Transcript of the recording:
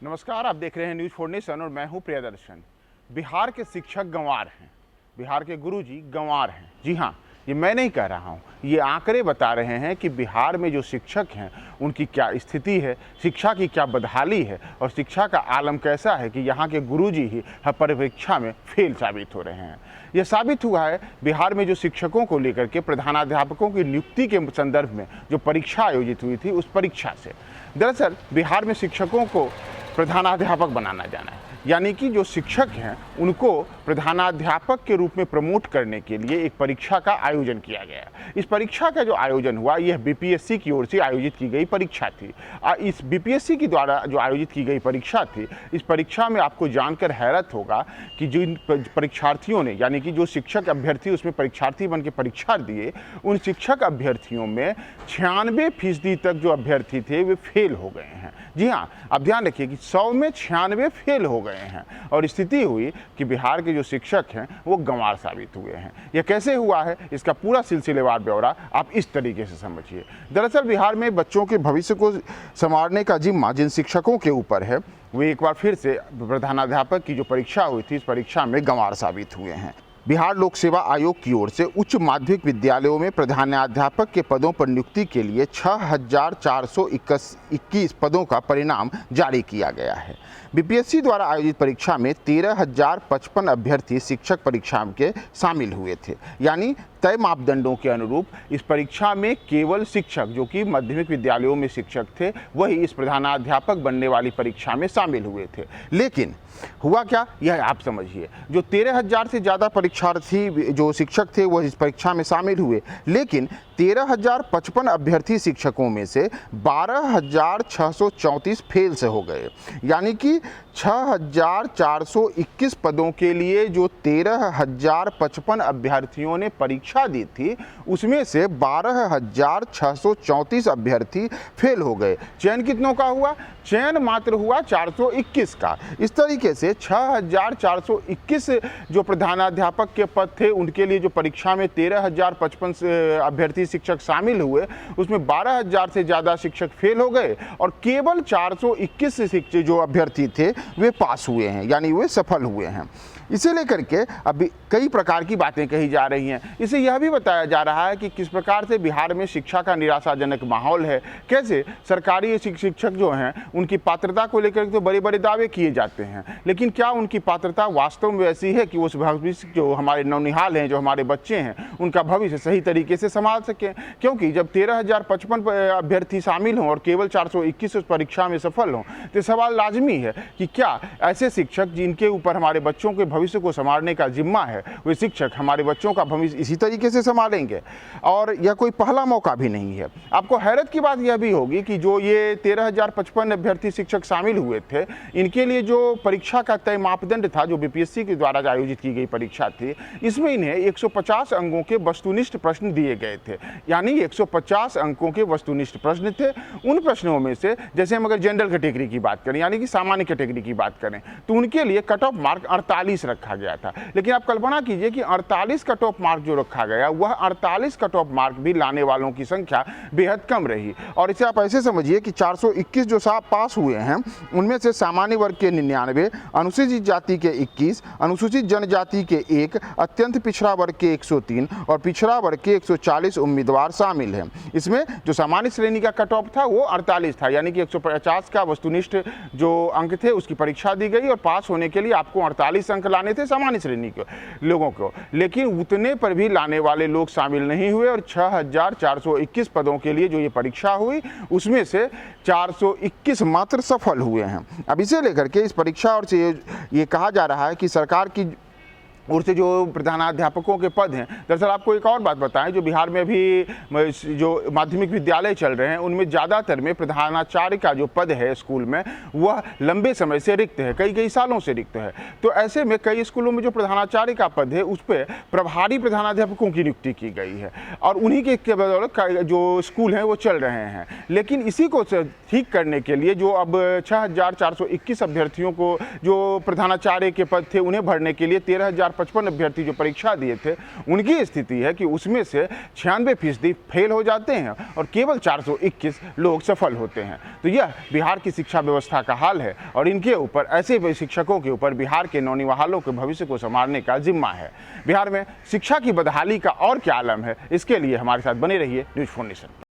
नमस्कार, आप देख रहे हैं न्यूज़ 4 नेशन और मैं हूं प्रियदर्शन। बिहार के शिक्षक गंवार हैं, बिहार के गुरुजी गंवार हैं। जी हाँ, ये मैं नहीं कह रहा हूं, ये आंकड़े बता रहे हैं कि बिहार में जो शिक्षक हैं उनकी क्या स्थिति है, शिक्षा की क्या बदहाली है और शिक्षा का आलम कैसा है कि यहाँ के गुरुजी ही हर परीक्षा में फेल साबित हो रहे हैं। यह साबित हुआ है बिहार में जो शिक्षकों को लेकर के प्रधानाध्यापकों की नियुक्ति के संदर्भ में जो परीक्षा आयोजित हुई थी, उस परीक्षा से। दरअसल बिहार में शिक्षकों को प्रधानाध्यापक बनाना जाना है, यानी कि जो शिक्षक हैं उनको प्रधानाध्यापक के रूप में प्रमोट करने के लिए एक परीक्षा का आयोजन किया गया। इस परीक्षा का जो आयोजन हुआ, यह बीपीएससी की ओर से आयोजित की गई परीक्षा थी। इस बीपीएससी की द्वारा जो आयोजित की गई परीक्षा थी, इस परीक्षा में आपको जानकर हैरत होगा कि जिन परीक्षार्थियों ने, यानी कि जो शिक्षक अभ्यर्थी उसमें परीक्षार्थी बन के परीक्षा दिए, उन शिक्षक अभ्यर्थियों में 96% तक जो अभ्यर्थी थे वे फेल हो गए हैं। जी हाँ, आप ध्यान रखिए कि 100 में 96 फेल हो गए हैं और स्थिति हुई कि बिहार के जो शिक्षक हैं वो गंवार साबित हुए हैं। यह कैसे हुआ है, इसका पूरा सिलसिलेवार ब्यौरा आप इस तरीके से समझिए। दरअसल बिहार में बच्चों के भविष्य को संवारने का जिम्मा जिन शिक्षकों के ऊपर है, वे एक बार फिर से प्रधानाध्यापक की जो परीक्षा हुई थी, इस परीक्षा में गंवार साबित हुए हैं। बिहार लोक सेवा आयोग की ओर से उच्च माध्यमिक विद्यालयों में प्रधानाध्यापक के पदों पर नियुक्ति के लिए 6,421 पदों का परिणाम जारी किया गया है। बीपीएससी द्वारा आयोजित परीक्षा में 13,055 अभ्यर्थी शिक्षक परीक्षा के शामिल हुए थे, यानी तय मापदंडों के अनुरूप इस परीक्षा में केवल शिक्षक जो कि माध्यमिक विद्यालयों में शिक्षक थे, वही इस प्रधानाध्यापक बनने वाली परीक्षा में शामिल हुए थे। लेकिन हुआ क्या, यह आप समझिए। जो 13,000 से ज़्यादा परीक्षार्थी जो शिक्षक थे वह इस परीक्षा में शामिल हुए, लेकिन 13,055 अभ्यर्थी शिक्षकों में से 12,634 फेल से हो गए, यानी कि 6,421 पदों के लिए जो 13,055 अभ्यर्थियों ने परीक्षा दी थी, उसमें से 12,634 अभ्यर्थी फेल हो गए। चयन कितनों का हुआ? चयन मात्र हुआ 421 का। इस तरीके से 6,421 जो प्रधानाध्यापक के पद थे, उनके लिए जो परीक्षा में 13,055 अभ्यर्थी शिक्षक शामिल हुए, उसमें 12,000 से ज़्यादा शिक्षक फेल हो गए और केवल 421 शिक्षक जो अभ्यर्थी थे वे पास हुए हैं, यानी वे सफल हुए हैं। इसे लेकर के अभी कई प्रकार की बातें कही जा रही हैं। इसे यह भी बताया जा रहा है कि किस प्रकार से बिहार में शिक्षा का निराशाजनक माहौल है, कैसे सरकारी शिक्षक जो हैं उनकी पात्रता को लेकर तो बड़े बड़े दावे किए जाते हैं, लेकिन क्या उनकी पात्रता वास्तव में ऐसी है कि उस भविष्य जो हमारे नौनिहाल हैं, जो हमारे बच्चे हैं, उनका भविष्य सही तरीके से संभाल सकें? क्योंकि जब 13,055 अभ्यर्थी शामिल हों और केवल 421 उस परीक्षा में सफल हों, तो सवाल लाजमी है कि क्या ऐसे शिक्षक जिनके ऊपर हमारे बच्चों के भविष्य को संभालने का जिम्मा है, वे शिक्षक हमारे बच्चों का भविष्य इसी तरीके से संभालेंगे? और यह कोई पहला मौका भी नहीं है। आपको हैरत की बात यह भी होगी कि जो ये 13,055 अभ्यर्थी शिक्षक शामिल हुए थे, इनके लिए जो परीक्षा का तय मापदंड था, जो बीपीएससी के द्वारा आयोजित की गई परीक्षा थी, इसमें इन्हें 150 अंकों के वस्तुनिष्ठ प्रश्न दिए गए थे, यानी 150 अंकों के वस्तुनिष्ठ प्रश्न थे। उन प्रश्नों में से, जैसे हम अगर जनरल कैटेगरी की बात करें, यानी कि सामान्य कैटेगरी की बात करें, तो उनके लिए कट ऑफ मार्क 48 रखा गया था। लेकिन आप कल्पना कीजिए कि 48 कट ऑफ मार्क जो रखा गया, वह 48 कट ऑफ मार्क भी लाने वालों की संख्या बेहद कम रही। और इसे आप ऐसे समझिए कि 421 जो पास हुए हैं, उनमें से सामान्य वर्ग के 99, अनुसूचित जाति के 21, अनुसूचित जनजाति के 1, अत्यंत पिछड़ा वर्ग के 103 और पिछड़ा वर्ग के 140 उम्मीदवार शामिल हैं। इसमें जो सामान्य श्रेणी का कट ऑफ था वो 48 था, यानी कि 150 का वस्तुनिष्ठ जो अंक थे उसकी परीक्षा दी गई और पास होने के लिए आपको 48 अंक लाने थे सामान्य श्रेणी के लोगों को। लेकिन उतने पर भी लाने वाले लोग शामिल नहीं हुए और 6,421 पदों के लिए जो ये परीक्षा हुई, उसमें से 421 मात्र सफल हुए हैं। अब इसे लेकर के इस परीक्षा और से ये कहा जा रहा है कि सरकार की ओर से जो प्रधानाध्यापकों के पद हैं, दरअसल आपको एक और बात बताएं, जो बिहार में अभी जो माध्यमिक विद्यालय चल रहे हैं, उनमें ज़्यादातर में प्रधानाचार्य का जो पद है स्कूल में, वह लंबे समय से रिक्त है, कई सालों से रिक्त है। तो ऐसे में कई स्कूलों में जो प्रधानाचार्य का पद है, उस पर प्रभारी प्रधानाध्यापकों की नियुक्ति की गई है और उन्हीं के बदौलत जो स्कूल हैं वो चल रहे हैं। लेकिन इसी को ठीक करने के लिए जो अब 6,421 अभ्यर्थियों को जो प्रधानाचार्य के पद थे उन्हें भरने के लिए 13,000 455 अभ्यर्थी जो परीक्षा दिए थे उनकी स्थिति है कि उसमें से 96% फेल हो जाते हैं और केवल 421 लोग सफल होते हैं। तो यह बिहार की शिक्षा व्यवस्था का हाल है और इनके ऊपर, ऐसे शिक्षकों के ऊपर बिहार के नौनिहालों के भविष्य को संवारने का जिम्मा है। बिहार में शिक्षा की बदहाली का और क्या आलम है, इसके लिए हमारे साथ बने रहिए न्यूज़ 4 नेशन।